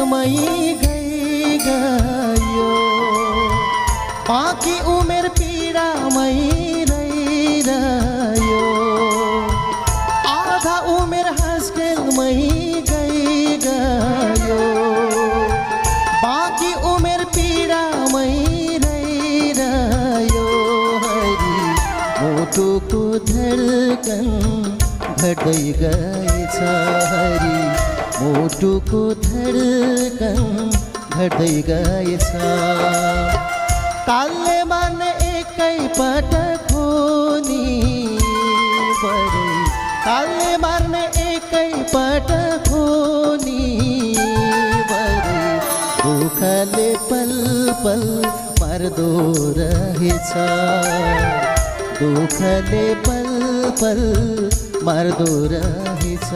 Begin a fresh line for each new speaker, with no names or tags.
पीडामै गयो, बाँकी उमेर पीडामै रहिरह्यो। आधा उमेर हस्टेलमै गयो, बाँकी उमेर पीडामै रहिरह्यो। हरि मुटुको धड्कन घट्दै गएछ, हरि मुटुको धड्कन घट्दै गएछ। तालले मार्ने एकै पटक हो नि बरै, तालले मार्ने एकै पटक हो नि बरै। दुःखले पल पल मर्दो रहेछ, दुःखले पल पल मर्दो रहेछ।